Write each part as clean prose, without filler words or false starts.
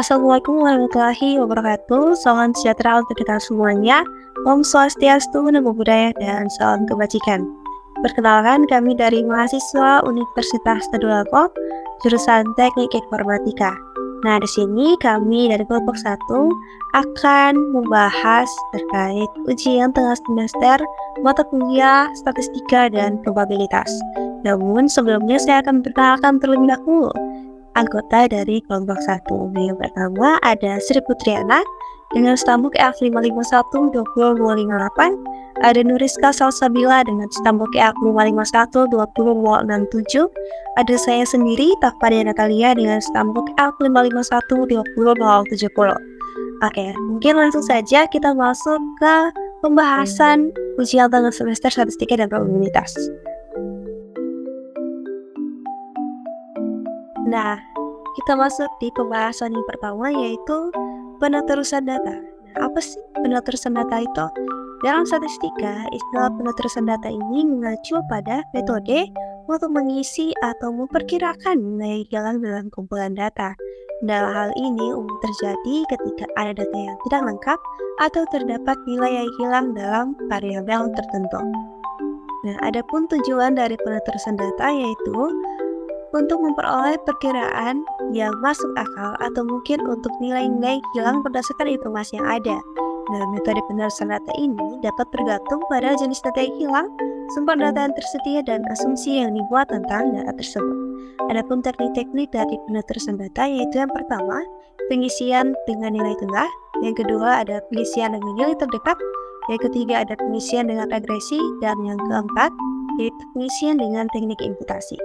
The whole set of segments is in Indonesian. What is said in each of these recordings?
Assalamualaikum warahmatullahi wabarakatuh. Salam sejahtera untuk kita semuanya. Om Swastiastu, Namo Buddhaya, dan salam kebajikan. Perkenalkan, kami dari mahasiswa Universitas Tadulako, jurusan Teknik Informatika. Nah, di sini kami dari kelompok 1 akan membahas terkait ujian tengah semester mata kuliah statistika dan probabilitas. Namun sebelumnya saya akan memperkenalkan terlebih dahulu anggota dari kelompok 1. Yang pertama ada Sri Putriana dengan stambuk EF551-20058, ada Nuriska Salsabila dengan stambuk EF551-20067, ada saya sendiri Taffaria Natalia dengan stambuk EF551-20070. Oke, mungkin langsung saja kita masuk ke pembahasan ujian tengah semester statistika dan probabilitas. Nah, kita masuk di pembahasan yang pertama, yaitu penerusan data. Nah, apa sih penerusan data itu? Dalam statistika, istilah penerusan data ini mengacu pada metode untuk mengisi atau memperkirakan nilai hilang dalam kumpulan data. Dalam hal ini umum terjadi ketika ada data yang tidak lengkap atau terdapat nilai yang hilang dalam variabel tertentu. Nah, adapun tujuan dari penerusan data yaitu untuk memperoleh perkiraan yang masuk akal atau mungkin untuk nilai-nilai hilang berdasarkan informasi yang ada. Nah, metode penerusan data ini dapat bergantung pada jenis data yang hilang, sumber data yang tersedia, dan asumsi yang dibuat tentang data tersebut. Adapun teknik-teknik dari penerusan data yaitu yang pertama, pengisian dengan nilai tengah, yang kedua ada pengisian dengan nilai terdekat, yang ketiga ada pengisian dengan regresi, dan yang keempat yaitu pengisian dengan teknik imputasi.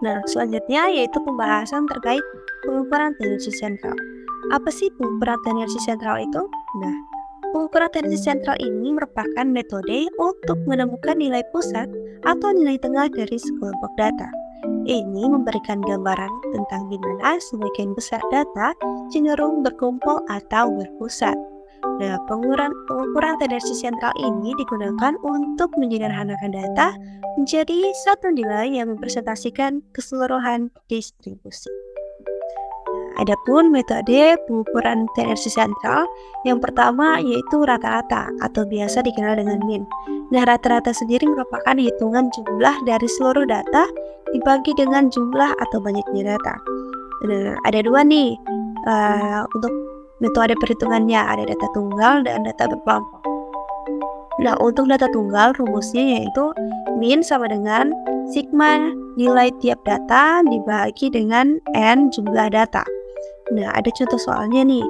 Nah, selanjutnya yaitu pembahasan terkait pengukuran tendensi sentral. Apa sih pengukuran tendensi sentral itu? Nah, pengukuran tendensi sentral ini merupakan metode untuk menemukan nilai pusat atau nilai tengah dari sekelompok data. Ini memberikan gambaran tentang di mana sebagian besar data cenderung berkumpul atau berpusat. Nah, pengukuran tendensi sentral ini digunakan untuk menyederhanakan data menjadi satu nilai yang mempresentasikan keseluruhan distribusi. Adapun metode pengukuran tendensi sentral yang pertama yaitu rata-rata atau biasa dikenal dengan mean. Nah, rata-rata sendiri merupakan hitungan jumlah dari seluruh data dibagi dengan jumlah atau banyaknya data. Nah, ada dua nih untuk metode perhitungannya, ada data tunggal dan data berkelompok. Nah, untuk data tunggal rumusnya yaitu mean sama dengan sigma nilai tiap data dibagi dengan n jumlah data. Nah, ada contoh soalnya nih.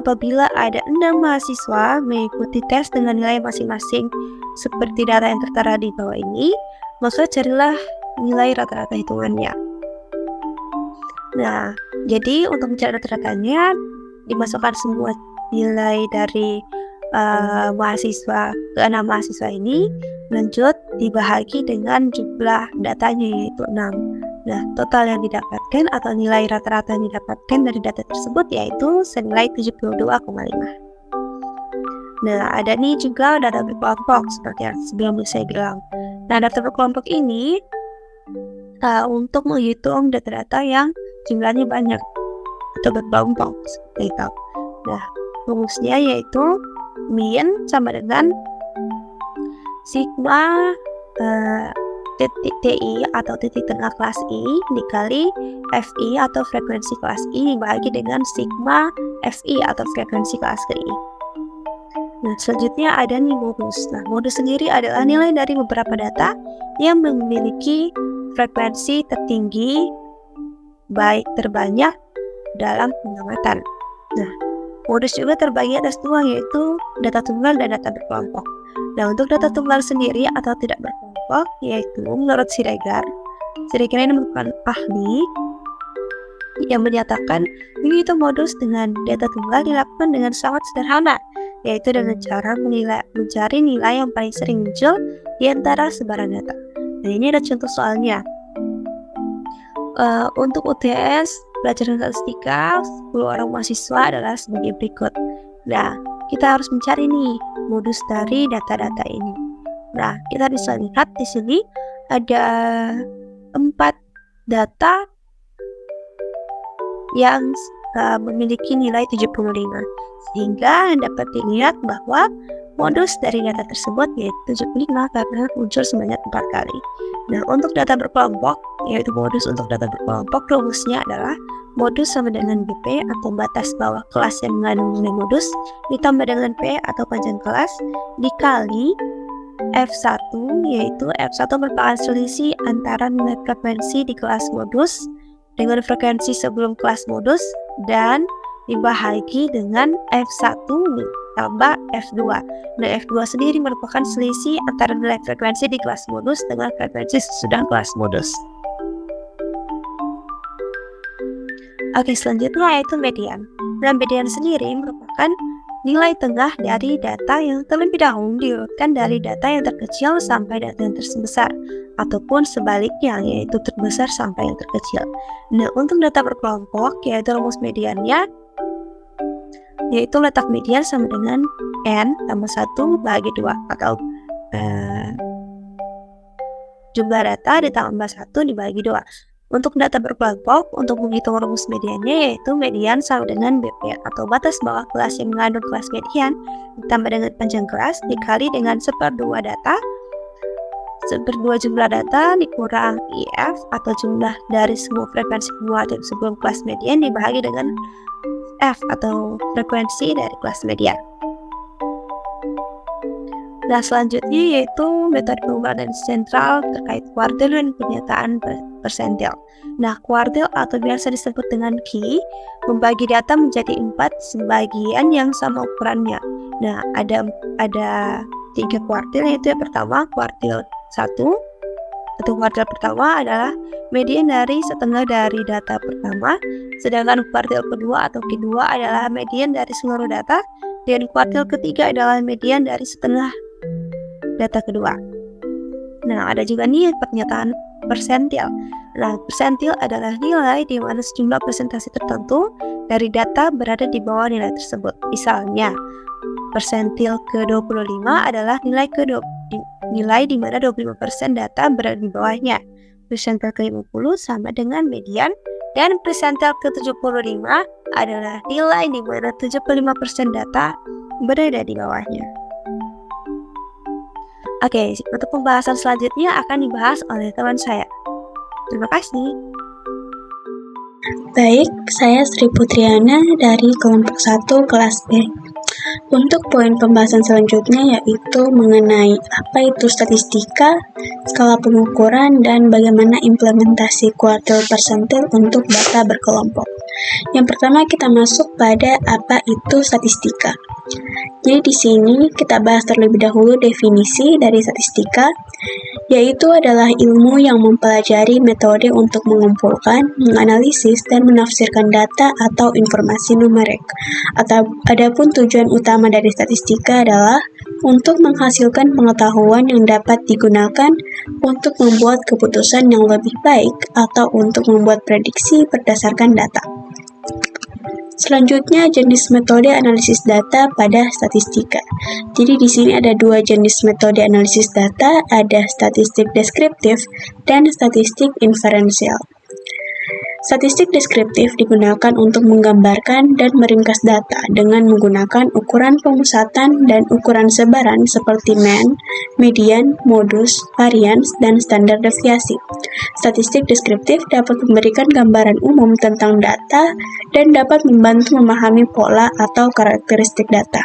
Apabila ada 6 mahasiswa mengikuti tes dengan nilai masing-masing seperti data yang tertera di bawah ini, maka carilah nilai rata-rata hitungannya. Nah, jadi untuk mencari rata-ratanya dimasukkan semua nilai dari mahasiswa ke 6 mahasiswa ini, lanjut dibahagi dengan jumlah datanya yaitu 6. Nah, total yang didapatkan atau nilai rata-rata yang didapatkan dari data tersebut yaitu senilai 72,5. Nah, ada nih juga data berkelompok seperti yang sebelumnya saya bilang. Nah, data berkelompok ini untuk menghitung data-data yang jumlahnya banyak atau berkelompok seperti itu. Nah, rumusnya yaitu mean sama dengan sigma titik TI atau titik tengah kelas I dikali FI atau frekuensi kelas I dibagi dengan sigma FI atau frekuensi kelas I. Nah, selanjutnya ada nih modus. Nah, modus sendiri adalah nilai dari beberapa data yang memiliki frekuensi tertinggi baik terbanyak dalam pengamatan. Nah, modus juga terbagi atas dua yaitu data tunggal dan data berkelompok. Nah, untuk data tunggal sendiri atau tidak berkelompok yaitu menurut Siregar ini merupakan ahli yang menyatakan menghitung modus dengan data tunggal dilakukan dengan sangat sederhana, yaitu dengan cara mencari nilai yang paling sering muncul di antara sebaran data. Nah, ini ada contoh soalnya. Untuk UTS pelajaran statistika 10 orang mahasiswa adalah sebagai berikut. Nah, kita harus mencari nih modus dari data-data ini. Nah, kita bisa lihat di sini ada 4 data yang memiliki nilai 75, sehingga dapat dilihat bahwa modus dari data tersebut yaitu 75 karena unsur sebanyak 4 kali. Nah, untuk data berkelompok, yaitu modus untuk data berkelompok, rumusnya adalah modus sama dengan BP atau batas bawah kelas yang mengandung nilai modus ditambah dengan P atau panjang kelas dikali F1, yaitu F1 merupakan selisih antara nilai frekuensi di kelas modus dengan frekuensi sebelum kelas modus dan dibahagi dengan F1 tambah F2. Nah, F2 sendiri merupakan selisih antara nilai frekuensi di kelas modus dengan frekuensi sesudah kelas modus. Oke, selanjutnya yaitu median. Nah, median sendiri merupakan nilai tengah dari data yang terlebih dahulu diurutkan dari data yang terkecil sampai data yang terbesar, ataupun sebaliknya, yaitu terbesar sampai yang terkecil. Nah, untuk data berkelompok, yaitu rumus mediannya, yaitu letak median sama dengan N tambah 1 bagi 2, atau jumlah data ditambah 1 dibagi 2. Untuk data berkelompok, untuk menghitung rumus mediannya yaitu median sama dengan BP atau batas bawah kelas yang mengandung kelas median ditambah dengan panjang kelas dikali dengan 1/2 data, 1/2 jumlah data dikurang IF atau jumlah dari semua frekuensi kumulatif sebelum kelas median dibagi dengan F atau frekuensi dari kelas median. Nah, selanjutnya yaitu metode pengukuran sentral terkait kuartil dan pernyataan persentil. Nah, kuartil atau biasa disebut dengan Q membagi data menjadi 4 sebagian yang sama ukurannya. Nah, ada 3 kuartil, yaitu yang pertama kuartil 1 atau kuartil pertama adalah median dari setengah dari data pertama, sedangkan kuartil kedua atau Q2 adalah median dari seluruh data, dan kuartil ketiga adalah median dari setengah data kedua. Nah, ada juga nih pernyataan persentil. Nah, persentil adalah nilai di mana sejumlah persentase tertentu dari data berada di bawah nilai tersebut. Misalnya, persentil ke-25 adalah nilai di mana 25% data berada di bawahnya. Persentil ke-50 sama dengan median, dan persentil ke-75 adalah nilai di mana 75% data berada di bawahnya. Oke, untuk pembahasan selanjutnya akan dibahas oleh teman saya. Terima kasih. Baik, saya Sri Putriana dari kelompok 1 kelas B. Untuk poin pembahasan selanjutnya yaitu mengenai apa itu statistika, skala pengukuran, dan bagaimana implementasi kuartil persentil untuk data berkelompok. Yang pertama kita masuk pada apa itu statistika. Jadi di sini kita bahas terlebih dahulu definisi dari statistika, yaitu adalah ilmu yang mempelajari metode untuk mengumpulkan, menganalisis, dan menafsirkan data atau informasi numerik. Adapun tujuan utama dari statistika adalah untuk menghasilkan pengetahuan yang dapat digunakan untuk membuat keputusan yang lebih baik atau untuk membuat prediksi berdasarkan data. Selanjutnya, jenis metode analisis data pada statistika. Jadi di sini ada 2 jenis metode analisis data, ada statistik deskriptif dan statistik inferensial. Statistik deskriptif digunakan untuk menggambarkan dan meringkas data dengan menggunakan ukuran pemusatan dan ukuran sebaran seperti mean, median, modus, varians, dan standar deviasi. Statistik deskriptif dapat memberikan gambaran umum tentang data dan dapat membantu memahami pola atau karakteristik data.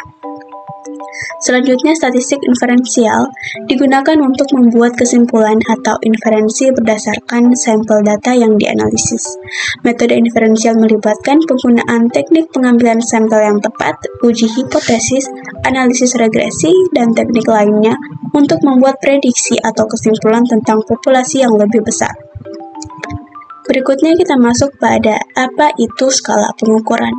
Selanjutnya, statistik inferensial digunakan untuk membuat kesimpulan atau inferensi berdasarkan sampel data yang dianalisis. Metode inferensial melibatkan penggunaan teknik pengambilan sampel yang tepat, uji hipotesis, analisis regresi, dan teknik lainnya untuk membuat prediksi atau kesimpulan tentang populasi yang lebih besar. Berikutnya kita masuk pada apa itu skala pengukuran.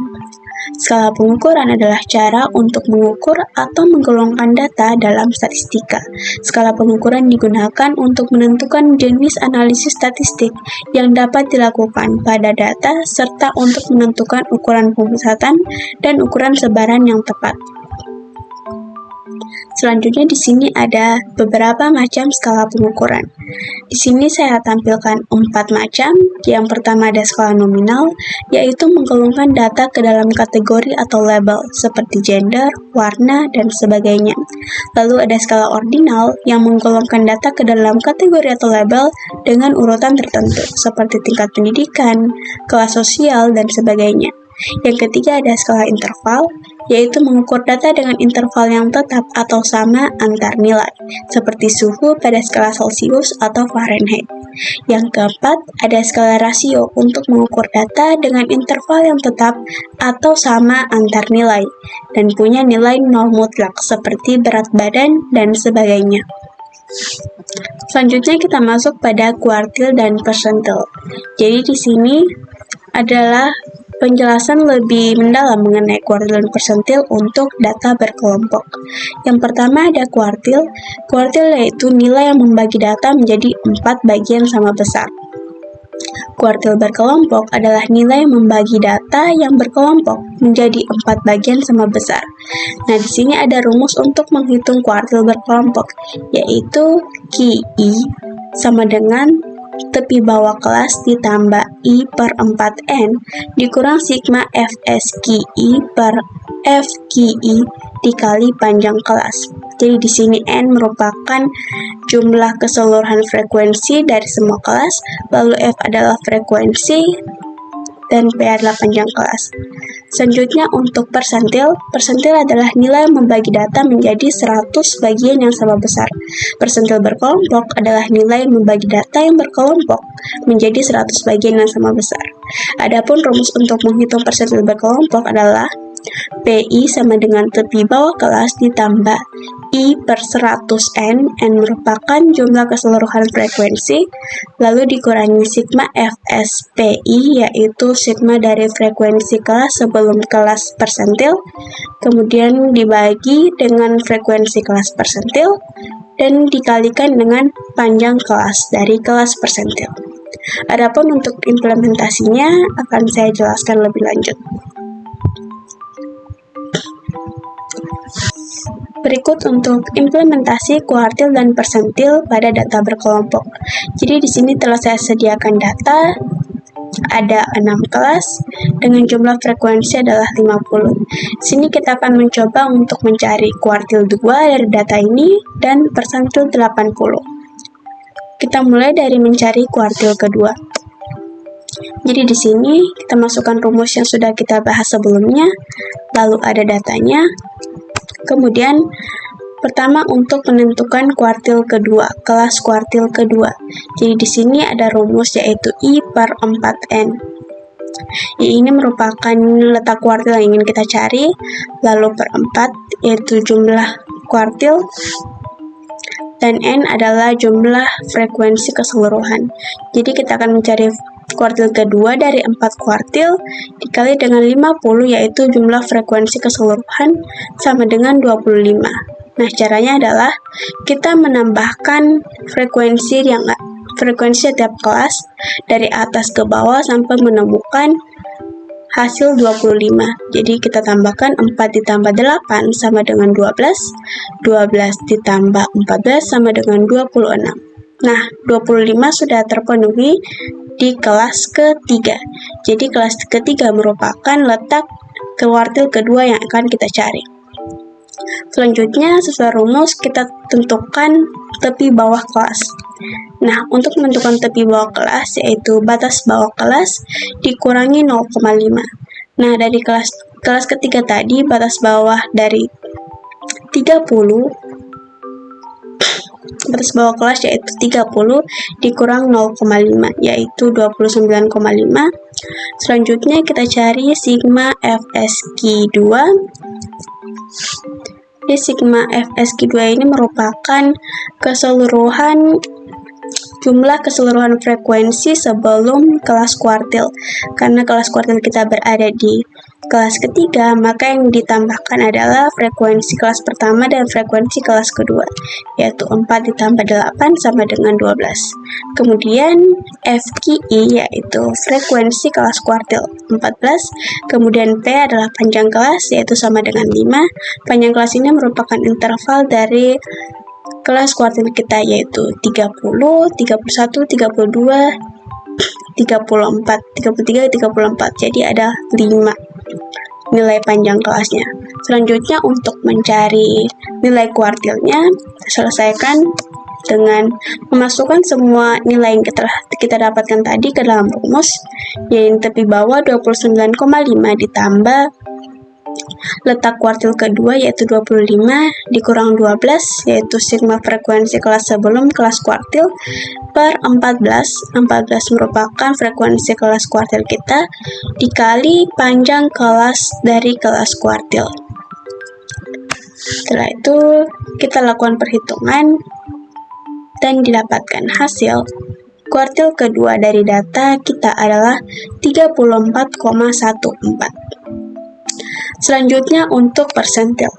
Skala pengukuran adalah cara untuk mengukur atau menggolongkan data dalam statistika. Skala pengukuran digunakan untuk menentukan jenis analisis statistik yang dapat dilakukan pada data serta untuk menentukan ukuran pemusatan dan ukuran sebaran yang tepat. Selanjutnya di sini ada beberapa macam skala pengukuran. Di sini saya tampilkan 4 macam. Yang pertama ada skala nominal, yaitu menggolongkan data ke dalam kategori atau label seperti gender, warna, dan sebagainya. Lalu ada skala ordinal yang menggolongkan data ke dalam kategori atau label dengan urutan tertentu seperti tingkat pendidikan, kelas sosial, dan sebagainya. Yang ketiga ada skala interval, yaitu mengukur data dengan interval yang tetap atau sama antar nilai, seperti suhu pada skala Celcius atau Fahrenheit. Yang keempat ada skala rasio untuk mengukur data dengan interval yang tetap atau sama antar nilai, dan punya nilai nol mutlak seperti berat badan dan sebagainya. Selanjutnya kita masuk pada kuartil dan persentil. Jadi di sini adalah penjelasan lebih mendalam mengenai kuartil dan persentil untuk data berkelompok. Yang pertama ada kuartil. Kuartil yaitu nilai yang membagi data menjadi 4 bagian sama besar. Kuartil berkelompok adalah nilai yang membagi data yang berkelompok menjadi 4 bagian sama besar. Nah, di sini ada rumus untuk menghitung kuartil berkelompok, yaitu QI sama dengan tepi bawah kelas ditambah I per 4N dikurang sigma FSQI per FQI dikali panjang kelas. Jadi di sini N merupakan jumlah keseluruhan frekuensi dari semua kelas, lalu F adalah frekuensi, dan P adalah panjang kelas. Selanjutnya untuk persentil adalah nilai yang membagi data menjadi 100 bagian yang sama besar. Persentil berkelompok adalah nilai yang membagi data yang berkelompok menjadi 100 bagian yang sama besar. Adapun rumus untuk menghitung persentil berkelompok adalah PI sama dengan tepi bawah kelas ditambah I per 100N, N merupakan jumlah keseluruhan frekuensi, lalu dikurangi sigma FSPI, yaitu sigma dari frekuensi kelas sebelum kelas persentil, kemudian dibagi dengan frekuensi kelas persentil, dan dikalikan dengan panjang kelas dari kelas persentil. Adapun untuk implementasinya akan saya jelaskan lebih lanjut. Berikut untuk implementasi kuartil dan persentil pada data berkelompok. Jadi di sini telah saya sediakan data, ada 6 kelas dengan jumlah frekuensi adalah 50. Di sini kita akan mencoba untuk mencari kuartil 2 dari data ini dan persentil 80. Kita mulai dari mencari kuartil kedua. Jadi di sini kita masukkan rumus yang sudah kita bahas sebelumnya, lalu ada datanya. Kemudian pertama untuk menentukan kuartil kedua, kelas kuartil kedua. Jadi di sini ada rumus yaitu I per 4N. I ini merupakan letak kuartil yang ingin kita cari, lalu per 4 yaitu jumlah kuartil, dan N adalah jumlah frekuensi keseluruhan. Jadi kita akan mencari kuartil kedua dari 4 kuartil dikali dengan 50, yaitu jumlah frekuensi keseluruhan sama dengan 25. Nah, caranya adalah kita menambahkan frekuensi setiap kelas dari atas ke bawah sampai menemukan hasil 25. Jadi kita tambahkan 4 ditambah 8 sama dengan 12, 12 ditambah 14 sama dengan 26. Nah, 25 sudah terpenuhi di kelas ketiga. Jadi kelas ketiga merupakan letak kuartil kedua yang akan kita cari. Selanjutnya, sesuai rumus kita tentukan tepi bawah kelas. Nah, untuk menentukan tepi bawah kelas yaitu batas bawah kelas dikurangi 0,5. Nah, dari kelas ketiga tadi batas bawah dari 30, batas bawah kelas yaitu 30 dikurang 0,5 yaitu 29,5. Selanjutnya kita cari sigma FSQ2. Di sigma FSQ2 ini merupakan jumlah keseluruhan frekuensi sebelum kelas kuartil. Karena kelas kuartil kita berada di kelas ketiga, maka yang ditambahkan adalah frekuensi kelas pertama dan frekuensi kelas kedua, yaitu 4 ditambah 8 sama dengan 12. Kemudian FKI yaitu frekuensi kelas kuartil 14, kemudian P adalah panjang kelas yaitu sama dengan 5. Panjang kelas ini merupakan interval dari kelas kuartil kita yaitu 30, 31, 32, 34, 33, 34. Jadi ada 5 nilai panjang kelasnya. Selanjutnya untuk mencari nilai kuartilnya, selesaikan dengan memasukkan semua nilai yang kita dapatkan tadi ke dalam rumus, yaitu tepi bawah 29,5 ditambah letak kuartil kedua yaitu 25 dikurang 12 yaitu sigma frekuensi kelas sebelum kelas kuartil per 14 merupakan frekuensi kelas kuartil kita dikali panjang kelas dari kelas kuartil. Setelah itu kita lakukan perhitungan dan didapatkan hasil kuartil kedua dari data kita adalah 34,14. Selanjutnya untuk persentil.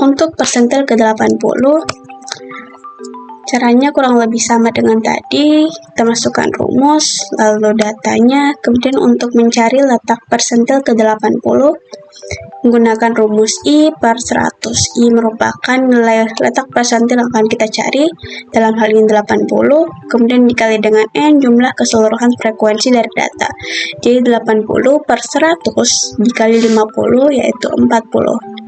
Untuk persentil ke-80, caranya kurang lebih sama dengan tadi. Kita masukkan rumus, lalu datanya, kemudian untuk mencari letak persentil ke-80, menggunakan rumus I per 100. I merupakan nilai letak persentil yang akan kita cari, dalam hal ini 80, kemudian dikali dengan N jumlah keseluruhan frekuensi dari data. Jadi 80 per 100 dikali 50 yaitu 40.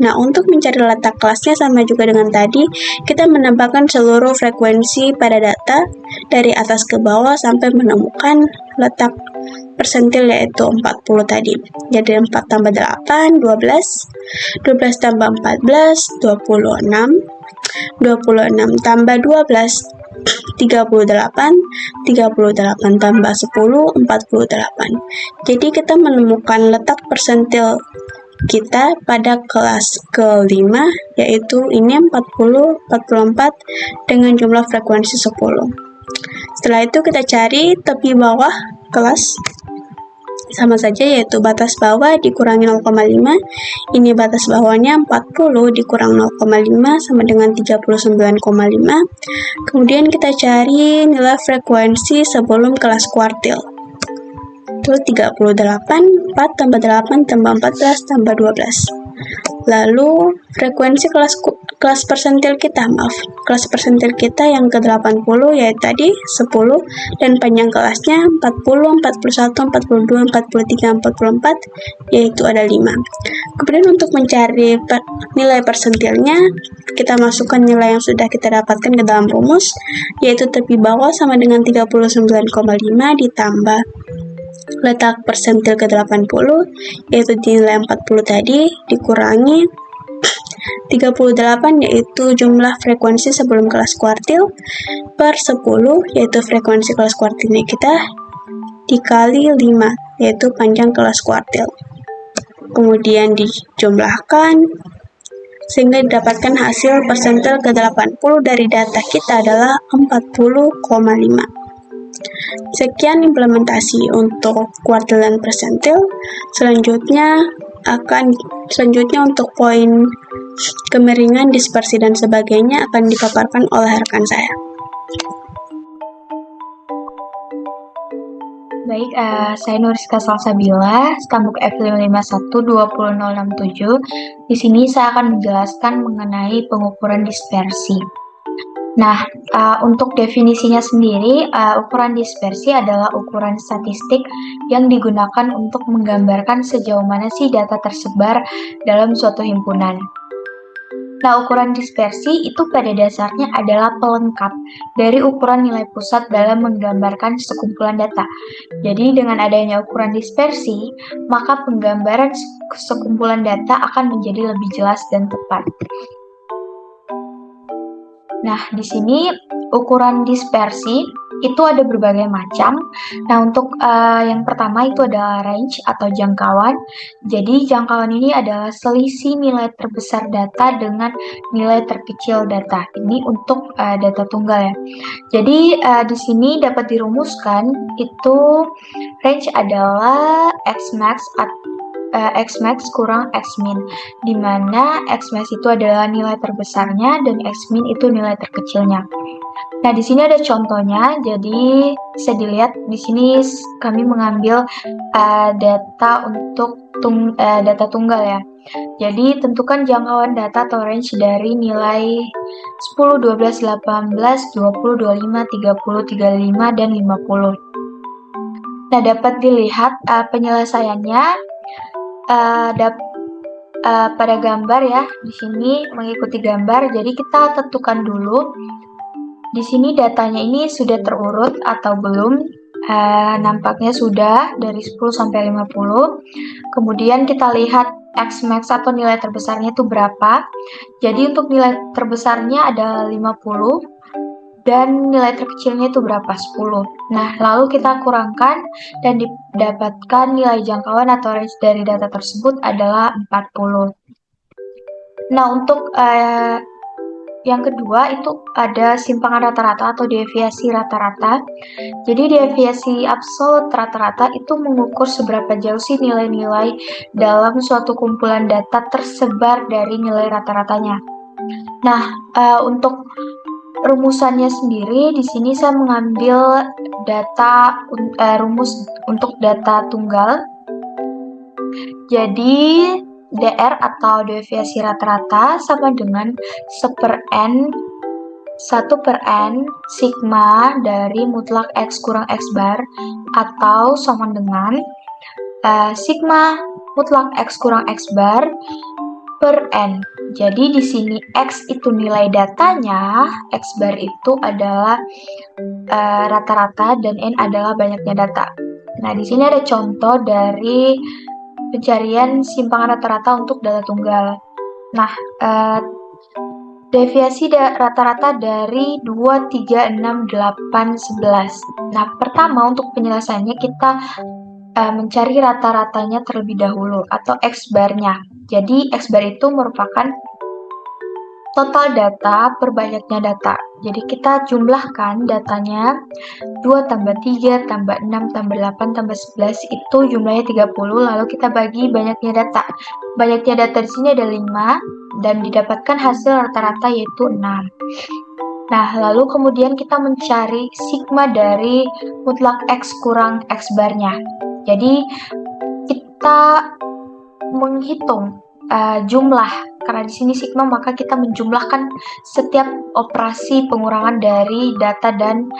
Nah, untuk mencari letak kelasnya sama juga dengan tadi, kita menambahkan seluruh frekuensi pada data dari atas ke bawah sampai menemukan letak persentil yaitu 40 tadi. Jadi 4 tambah 8, 12, 12 tambah 14, 26, 26 tambah 12, 38, 38 tambah 10, 48. Jadi kita menemukan letak persentil kita pada kelas ke-5 yaitu ini 40, 44 dengan jumlah frekuensi 10. Setelah itu kita cari tepi bawah kelas, sama saja yaitu batas bawah dikurangi 0,5, ini batas bawahnya 40 dikurang 0,5 sama dengan 39,5. Kemudian kita cari nilai frekuensi sebelum kelas kuartil, itu 38, 4 tambah 8 tambah 14 tambah 12. Lalu frekuensi kelas persentil kita, kelas persentil kita yang ke-80 yaitu tadi 10 dan panjang kelasnya 40, 41, 42, 43, 44 yaitu ada 5. Kemudian untuk mencari nilai persentilnya, kita masukkan nilai yang sudah kita dapatkan ke dalam rumus yaitu tepi bawah sama dengan 39,5 ditambah letak persentil ke-80 yaitu nilai 40 tadi dikurangi 38 yaitu jumlah frekuensi sebelum kelas kuartil per 10 yaitu frekuensi kelas kuartilnya kita dikali 5 yaitu panjang kelas kuartil. Kemudian dijumlahkan sehingga didapatkan hasil persentil ke-80 dari data kita adalah 40,5. Sekian implementasi untuk kuartil dan persentil. Selanjutnya untuk poin kemiringan, dispersi dan sebagainya akan dipaparkan oleh rekan saya. Baik, saya Nuriska Salsabila, stambuk F551-20067. Di sini saya akan menjelaskan mengenai pengukuran dispersi. Nah, untuk definisinya sendiri, ukuran dispersi adalah ukuran statistik yang digunakan untuk menggambarkan sejauh mana sih data tersebar dalam suatu himpunan. Nah, ukuran dispersi itu pada dasarnya adalah pelengkap dari ukuran nilai pusat dalam menggambarkan sekumpulan data. Jadi, dengan adanya ukuran dispersi, maka penggambaran sekumpulan data akan menjadi lebih jelas dan tepat. Nah, di sini ukuran dispersi itu ada berbagai macam. Nah, untuk yang pertama itu adalah range atau jangkauan. Jadi, jangkauan ini adalah selisih nilai terbesar data dengan nilai terkecil data. Ini untuk data tunggal ya. Jadi, di sini dapat dirumuskan itu range adalah Xmax kurang Xmin, di mana Xmax itu adalah nilai terbesarnya dan Xmin itu nilai terkecilnya. Nah, di sini ada contohnya. Jadi, bisa dilihat di sini kami mengambil data untuk data tunggal ya. Jadi, tentukan jangkauan data atau range dari nilai 10, 12, 18, 20, 25, 30, 35, dan 50. Nah, dapat dilihat penyelesaiannya pada gambar ya. Di sini mengikuti gambar. Jadi kita tentukan dulu. Di sini datanya ini sudah terurut atau belum. Nampaknya sudah dari 10 sampai 50. Kemudian kita lihat Xmax atau nilai terbesarnya itu berapa. Jadi untuk nilai terbesarnya ada 50 dan nilai terkecilnya itu berapa? 10. Nah, lalu kita kurangkan dan didapatkan nilai jangkauan atau range dari data tersebut adalah 40. Nah, untuk yang kedua itu ada simpangan rata-rata atau deviasi rata-rata. Jadi deviasi absolut rata-rata itu mengukur seberapa jauh sih nilai-nilai dalam suatu kumpulan data tersebar dari nilai rata-ratanya. Nah, untuk rumusannya sendiri di sini saya mengambil data rumus untuk data tunggal. Jadi DR atau deviasi rata-rata sama dengan 1/n sigma dari mutlak X kurang X bar atau sama dengan sigma mutlak X kurang X bar per N. Jadi di sini X itu nilai datanya, X bar itu adalah rata-rata dan N adalah banyaknya data. Nah, di sini ada contoh dari pencarian simpangan rata-rata untuk data tunggal. Nah, deviasi rata-rata dari 2, 3, 6, 8, 11. Nah, pertama untuk penyelesaiannya kita mencari rata-ratanya terlebih dahulu atau X bar-nya. Jadi X bar itu merupakan total data per banyaknya data. Jadi kita jumlahkan datanya 2 tambah 3 tambah 6 tambah 8 tambah 11 itu jumlahnya 30, lalu kita bagi banyaknya data. Banyaknya data di sini ada 5 dan didapatkan hasil rata-rata yaitu 6. Nah, lalu kemudian kita mencari sigma dari mutlak X kurang X bar-nya. Jadi kita menghitung jumlah, karena di sini sigma maka kita menjumlahkan setiap operasi pengurangan dari data dan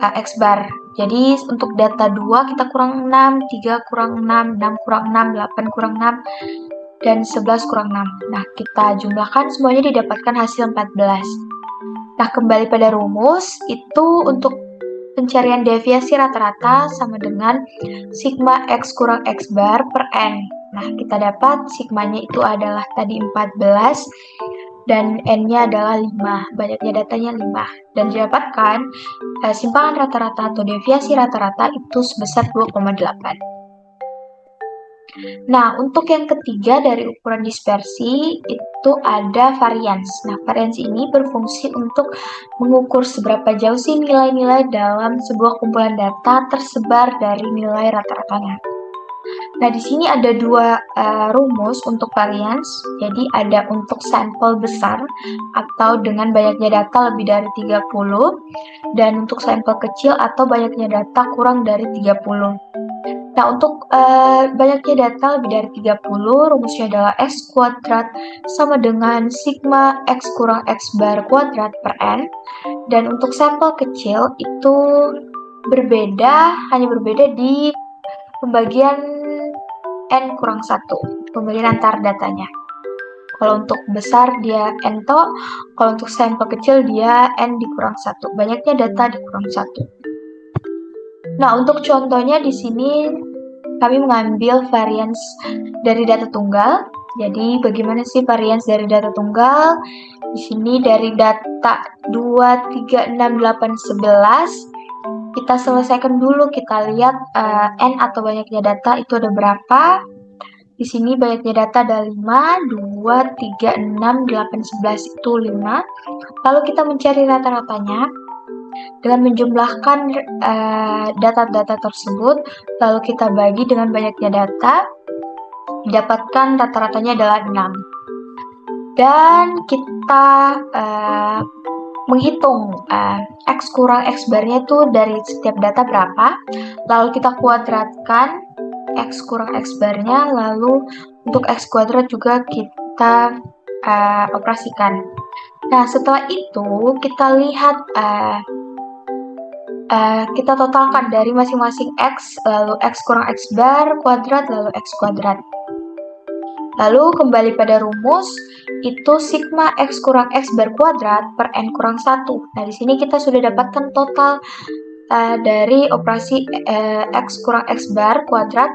X bar. Jadi untuk data 2 kita kurang 6, 3 kurang 6, 6 kurang 6, 8 kurang 6, dan 11 kurang 6. Nah, kita jumlahkan semuanya didapatkan hasil 14. Nah, kembali pada rumus, itu untuk pencarian deviasi rata-rata sama dengan sigma X kurang X bar per N. Nah, kita dapat sigmanya itu adalah tadi 14 dan N-nya adalah 5, banyaknya datanya 5. Dan didapatkan simpangan rata-rata atau deviasi rata-rata itu sebesar 2,8. Nah, untuk yang ketiga dari ukuran dispersi itu ada varians. Nah, varians ini berfungsi untuk mengukur seberapa jauh sih nilai-nilai dalam sebuah kumpulan data tersebar dari nilai rata-ratanya. Nah, di sini ada dua rumus untuk varians. Jadi ada untuk sampel besar atau dengan banyaknya data lebih dari 30 dan untuk sampel kecil atau banyaknya data kurang dari 30. Nah, untuk banyaknya data lebih dari 30, rumusnya adalah X kuadrat sama dengan sigma X kurang X bar kuadrat per N. Dan untuk sampel kecil itu hanya berbeda di pembagian N kurang 1, pembagian antar datanya. Kalau untuk besar dia N to, kalau untuk sampel kecil dia N dikurang 1, banyaknya data dikurang 1. Nah, untuk contohnya di sini kami mengambil varians dari data tunggal. Jadi, bagaimana sih varians dari data tunggal? Di sini dari data 2, 3, 6, 8, 11 kita selesaikan dulu, kita lihat N atau banyaknya data itu ada berapa. Di sini banyaknya data ada 5, 2, 3, 6, 8, 11 itu 5. Lalu kita mencari rata-ratanya dengan menjumlahkan data-data tersebut, lalu kita bagi dengan banyaknya data, didapatkan rata-ratanya adalah 6. Dan kita menghitung X kurang X barnya itu dari setiap data berapa, lalu kita kuadratkan X kurang X barnya, lalu untuk X kuadrat juga kita operasikan. Nah, setelah itu kita lihat kita totalkan dari masing-masing X, lalu X kurang X bar kuadrat, lalu X kuadrat. Lalu kembali pada rumus, itu sigma X kurang X bar kuadrat per N kurang 1. Nah, di sini kita sudah dapatkan total dari operasi X kurang X bar kuadrat,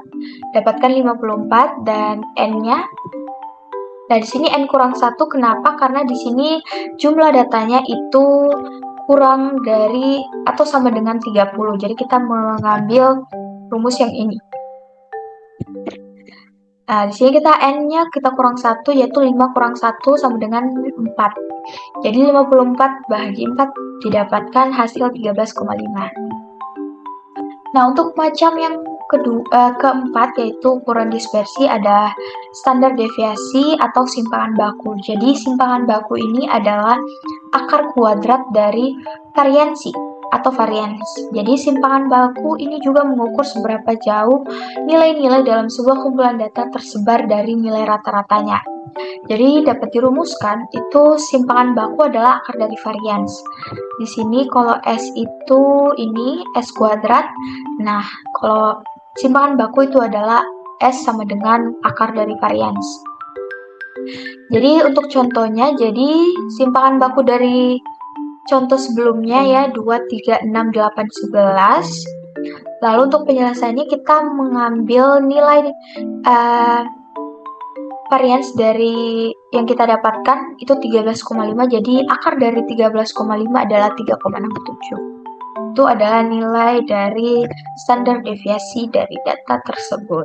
dapatkan 54 dan N-nya. Nah, di sini N kurang 1, kenapa? Karena di sini jumlah datanya itu kurang dari atau sama dengan 30. Jadi kita mengambil rumus yang ini. Nah, di sini kita N-nya kita kurang 1, yaitu 5 kurang 1 sama dengan 4. Jadi 54 bahagi 4 didapatkan hasil 13,5. Nah, untuk macam yang keempat, yaitu ukuran dispersi, ada standar deviasi atau simpangan baku. Jadi simpangan baku ini adalah akar kuadrat dari variansi atau varians. Jadi simpangan baku ini juga mengukur seberapa jauh nilai-nilai dalam sebuah kumpulan data tersebar dari nilai rata-ratanya. Jadi dapat dirumuskan, itu simpangan baku adalah akar dari varians. Di sini kalau S itu ini S kuadrat. Nah, kalau simpangan baku itu adalah S sama dengan akar dari varians. Jadi untuk contohnya, jadi simpangan baku dari contoh sebelumnya ya 2, 3, 6, 8, 11. Lalu untuk penyelesaiannya kita mengambil nilai varians dari yang kita dapatkan itu 13,5, jadi akar dari 13,5 adalah 3,67. Itu adalah nilai dari standar deviasi dari data tersebut.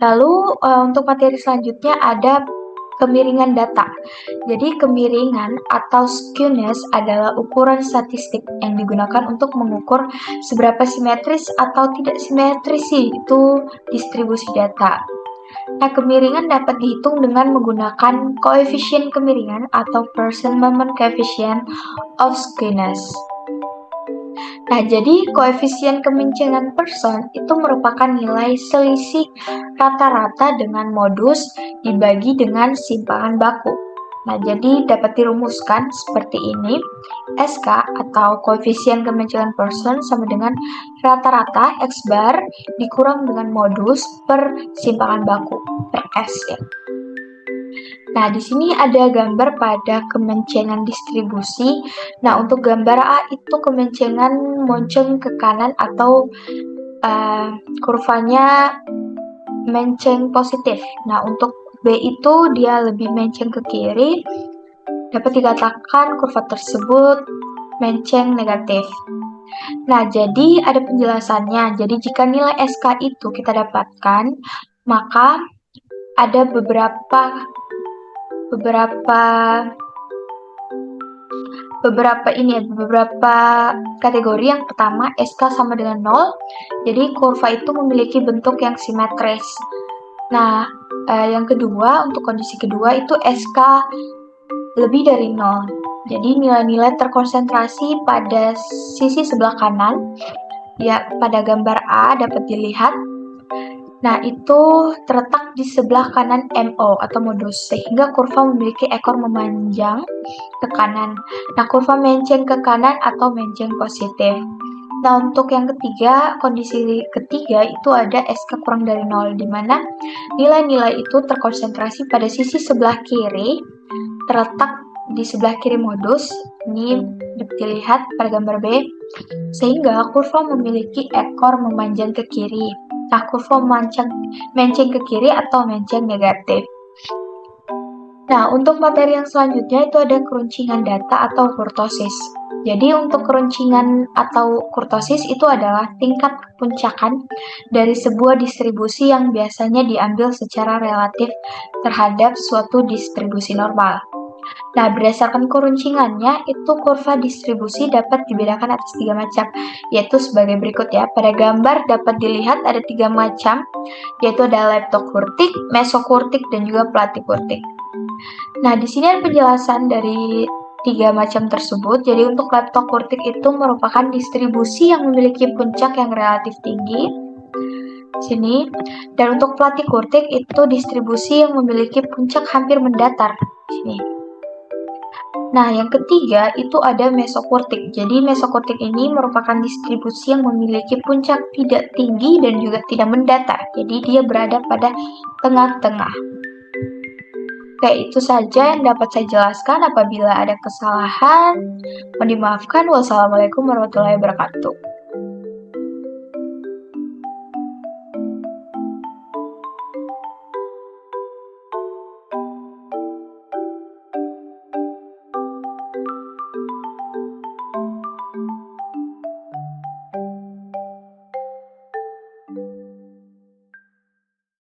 Lalu untuk materi selanjutnya ada kemiringan data. Jadi kemiringan atau skewness adalah ukuran statistik yang digunakan untuk mengukur seberapa simetris atau tidak simetris sih itu distribusi data. Nah, kemiringan dapat dihitung dengan menggunakan koefisien kemiringan atau person moment coefficient of skewness. Nah, jadi koefisien kemencengan person itu merupakan nilai selisih rata-rata dengan modus dibagi dengan simpangan baku. Nah, jadi dapat dirumuskan seperti ini. SK atau koefisien kemencengan person sama dengan rata-rata X bar dikurang dengan modus per simpangan baku per S ya. Nah, di sini ada gambar pada kemencengan distribusi. Nah, untuk gambar A itu kemencengan monceng ke kanan atau kurvanya menceng positif. Nah, untuk B itu dia lebih menceng ke kiri. Dapat dikatakan kurva tersebut menceng negatif. Nah, jadi ada penjelasannya. Jadi jika nilai SK itu kita dapatkan, maka ada beberapa kategori. Yang pertama, SK sama dengan 0. Jadi kurva itu memiliki bentuk yang simetris. Nah, yang kedua, untuk kondisi kedua itu SK lebih dari 0. Jadi nilai-nilai terkonsentrasi pada sisi sebelah kanan. Ya, pada gambar A dapat dilihat. Nah, itu terletak di sebelah kanan MO atau modus, sehingga kurva memiliki ekor memanjang ke kanan. Nah, kurva menceng ke kanan atau menceng positif. Nah, untuk yang ketiga, kondisi ketiga itu ada SK kurang dari 0, di mana nilai-nilai itu terkonsentrasi pada sisi sebelah kiri, terletak di sebelah kiri modus. Ini dapat dilihat pada gambar B, sehingga kurva memiliki ekor memanjang ke kiri. Nah, kurva menceng ke kiri atau menceng negatif. Nah, untuk materi yang selanjutnya itu ada keruncingan data atau kurtosis. Jadi untuk keruncingan atau kurtosis itu adalah tingkat kepuncakan dari sebuah distribusi yang biasanya diambil secara relatif terhadap suatu distribusi normal. Nah, berdasarkan keruncingannya, itu kurva distribusi dapat dibedakan atas 3 macam, yaitu sebagai berikut ya. Pada gambar dapat dilihat ada 3 macam, yaitu ada leptokurtik, mesokurtik, dan juga platikurtik. Nah, di sini ada penjelasan dari 3 macam tersebut. Jadi untuk leptokurtik itu merupakan distribusi yang memiliki puncak yang relatif tinggi. Sini. Dan untuk platikurtik itu distribusi yang memiliki puncak hampir mendatar. Sini. Nah, yang ketiga itu ada mesokurtik. Jadi mesokurtik ini merupakan distribusi yang memiliki puncak tidak tinggi dan juga tidak mendatar. Jadi dia berada pada tengah-tengah. Oke, itu saja yang dapat saya jelaskan. Apabila ada kesalahan, mohon dimaafkan. Wassalamualaikum warahmatullahi wabarakatuh.